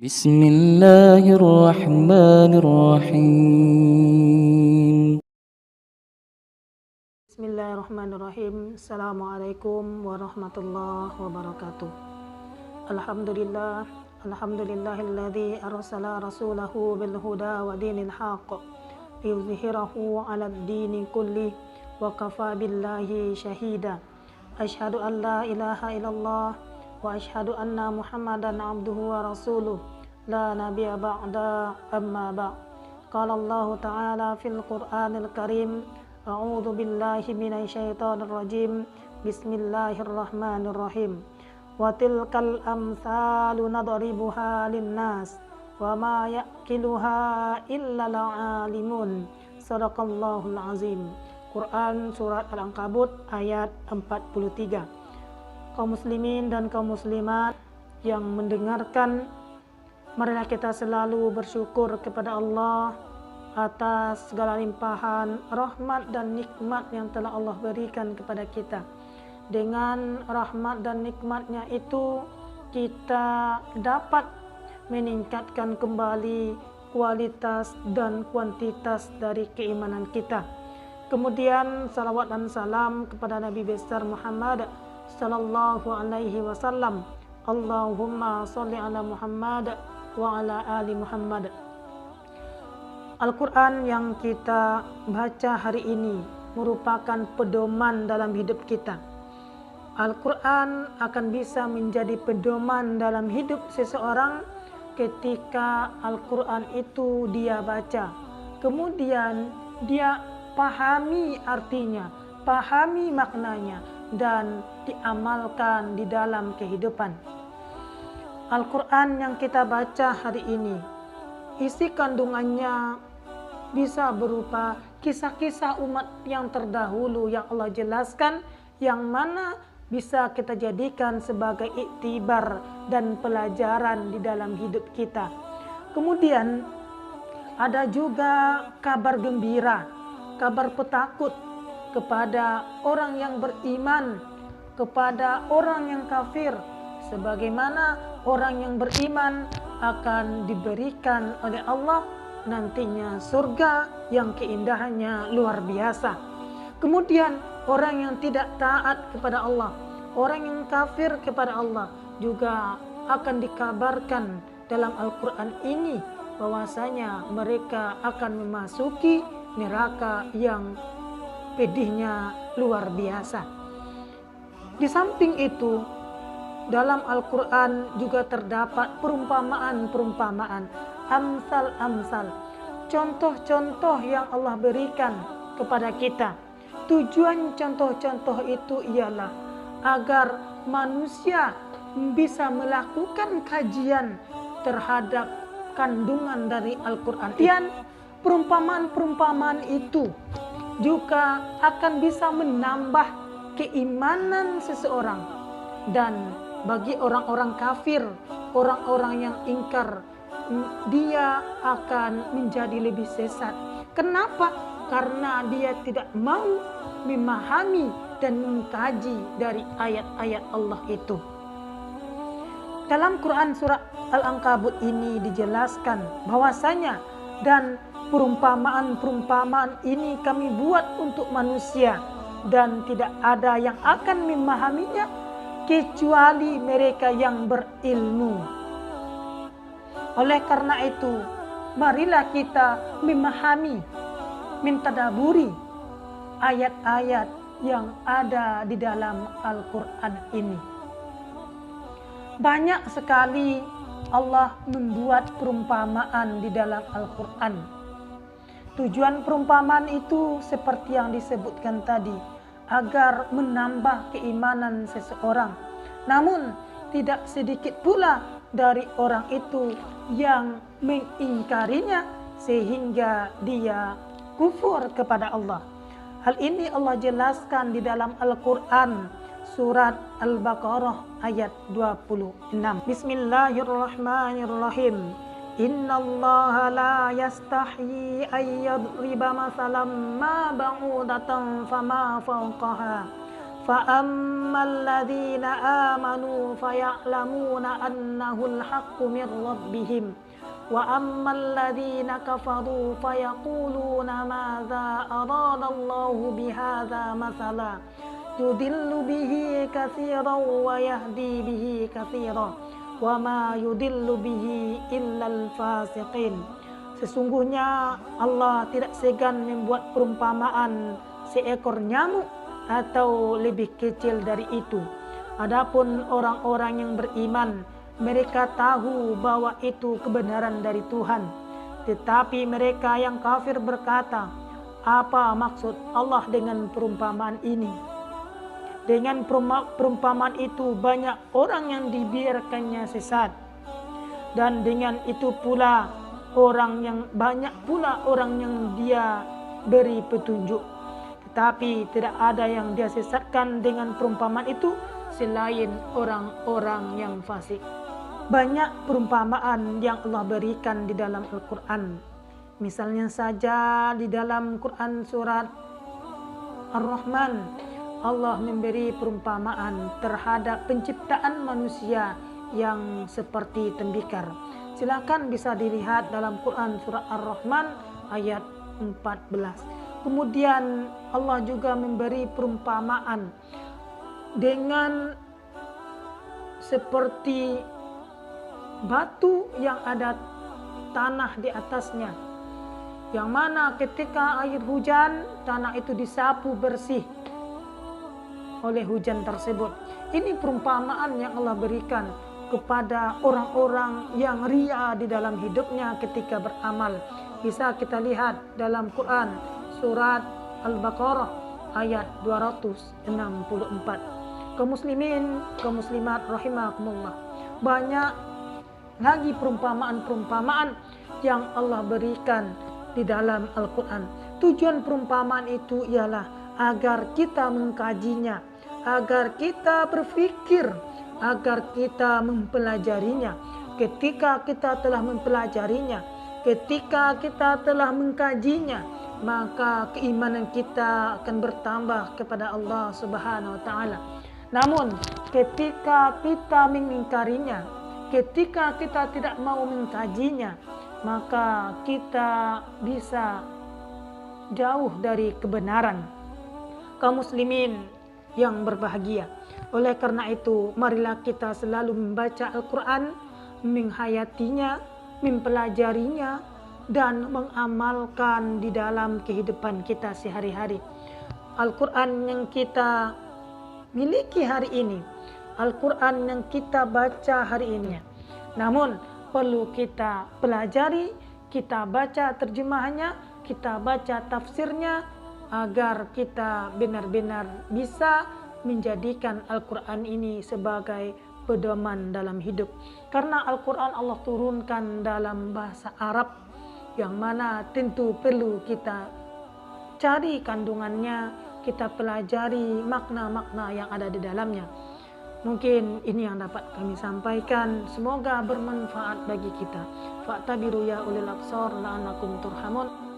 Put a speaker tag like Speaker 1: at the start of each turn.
Speaker 1: بسم الله الرحمن الرحيم.
Speaker 2: Bismillahirrahmanirrahim. Assalamualaikum warahmatullahi wabarakatuh. Alhamdulillah, alhamdulillahilladzi arsala rasulahu bil huda wa dinil haqq liyuzhirahu 'alad dini kulli wa kafa billahi syahida. Asyhadu an la ilaha illallah wa asyhadu anna Muhammadan abduhu wa rasuluh. La nabiyya ba'da, amma ba'. Qala Allah ta'ala fil Qur'anil Karim. A'udzu billahi minasyaitonir rajim. Bismillahirrahmanirrahim. Wa tilkal amsalu nadribuha linnas wa ma yaqiluha illal alimun. Shadaqallahul azim. Quran surat Al-Ankabut ayat 43. Kaum muslimin dan kaum muslimat yang mendengarkan, marilah kita selalu bersyukur kepada Allah atas segala limpahan rahmat dan nikmat yang telah Allah berikan kepada kita. Dengan rahmat dan nikmatnya itu kita dapat meningkatkan kembali kualitas dan kuantitas dari keimanan kita. Kemudian salawat dan salam kepada Nabi besar Muhammad sallallahu alaihi wasallam. Allahumma sholli ala Muhammad wa ala ali Muhammad. Al-Quran yang kita baca hari ini merupakan pedoman dalam hidup kita. Al-Quran akan bisa menjadi pedoman dalam hidup seseorang ketika Al-Quran itu dia baca. Kemudian dia pahami artinya, pahami maknanya, dan diamalkan di dalam kehidupan. Al-Quran yang kita baca hari ini, isi kandungannya bisa berupa kisah-kisah umat yang terdahulu yang Allah jelaskan, yang mana bisa kita jadikan sebagai iktibar dan pelajaran di dalam hidup kita. Kemudian ada juga kabar gembira, kabar petakut kepada orang yang beriman, kepada orang yang kafir, sebagaimana orang yang beriman akan diberikan oleh Allah nantinya surga yang keindahannya luar biasa. Kemudian orang yang tidak taat kepada Allah, orang yang kafir kepada Allah juga akan dikabarkan dalam Al-Quran ini bahwasanya mereka akan memasuki neraka yang pedihnya luar biasa. Di samping itu, dalam Al-Quran juga terdapat perumpamaan-perumpamaan, amsal-amsal, contoh-contoh yang Allah berikan kepada kita. Tujuan contoh-contoh itu ialah agar manusia bisa melakukan kajian terhadap kandungan dari Al-Quran. Dan perumpamaan-perumpamaan itu juga akan bisa menambah keimanan seseorang. Dan bagi orang-orang kafir, orang-orang yang ingkar, dia akan menjadi lebih sesat. Kenapa? Karena dia tidak mau memahami dan mengkaji dari ayat-ayat Allah itu. Dalam Quran surat Al-Ankabut ini dijelaskan bahwasanya dan perumpamaan-perumpamaan ini kami buat untuk manusia dan tidak ada yang akan memahaminya kecuali mereka yang berilmu. Oleh karena itu, marilah kita memahami, mentadaburi ayat-ayat yang ada di dalam Al-Quran ini. Banyak sekali Allah membuat perumpamaan di dalam Al-Quran. Tujuan perumpamaan itu seperti yang disebutkan tadi, agar menambah keimanan seseorang. Namun tidak sedikit pula dari orang itu yang mengingkarinya sehingga dia kufur kepada Allah. Hal ini Allah jelaskan di dalam Al-Quran surat Al-Baqarah ayat 26. Bismillahirrahmanirrahim. Innallaha la yastahi ayyadriba masalam ma ba'udatan fama fawqaha فأما الذين آمنوا فيعلمون أنه الحق من ربهم وأما الذين كفروا فيقولون ماذا أراد الله بهذا مثلا يضل به كثيرا ويهدي به كثيرا وما يضل به إلا الفاسقين. Sesungguhnya Allah tidak segan membuat perumpamaan seekor nyamuk atau lebih kecil dari itu. Adapun orang-orang yang beriman, mereka tahu bahwa itu kebenaran dari Tuhan. Tetapi mereka yang kafir berkata, apa maksud Allah dengan perumpamaan ini? Dengan perumpamaan itu banyak orang yang dibiarkannya sesat. Dan dengan itu pula banyak pula orang yang dia beri petunjuk. Tetapi tidak ada yang dia sesatkan dengan perumpamaan itu selain orang-orang yang fasik. Banyak perumpamaan yang Allah berikan di dalam Al-Quran. Misalnya saja di dalam Quran surat Ar-Rahman, Allah memberi perumpamaan terhadap penciptaan manusia yang seperti tembikar. Silakan bisa dilihat dalam Quran surat Ar-Rahman ayat 14. Kemudian Allah juga memberi perumpamaan dengan seperti batu yang ada tanah di atasnya, yang mana ketika air hujan tanah itu disapu bersih oleh hujan tersebut. Ini perumpamaan yang Allah berikan kepada orang-orang yang ria di dalam hidupnya ketika beramal. Bisa kita lihat dalam Quran surat Al-Baqarah ayat 264. Kaum muslimin, kaum muslimat rahimakumullah. Banyak lagi perumpamaan-perumpamaan yang Allah berikan di dalam Al-Quran. Tujuan perumpamaan itu ialah agar kita mengkajinya, agar kita berpikir, agar kita mempelajarinya. Ketika kita telah mempelajarinya, ketika kita telah mengkajinya, maka keimanan kita akan bertambah kepada Allah Subhanahu wa taala. Namun ketika kita mengingkarinya, ketika kita tidak mau mengkajinya, maka kita bisa jauh dari kebenaran. Kaum muslimin yang berbahagia, oleh karena itu marilah kita selalu membaca Al-Quran, menghayatinya, mempelajarinya, dan mengamalkan di dalam kehidupan kita sehari-hari. Al-Quran yang kita miliki hari ini, Al-Quran yang kita baca hari ini, namun perlu kita pelajari, kita baca terjemahannya, kita baca tafsirnya, agar kita benar-benar bisa menjadikan Al-Quran ini sebagai pedoman dalam hidup. Karena Al-Quran Allah turunkan dalam bahasa Arab, yang mana tentu perlu kita cari kandungannya, kita pelajari makna-makna yang ada di dalamnya. Mungkin ini yang dapat kami sampaikan, semoga bermanfaat bagi kita. Fa'tabiru ya ulil absar la'annakum turhamun.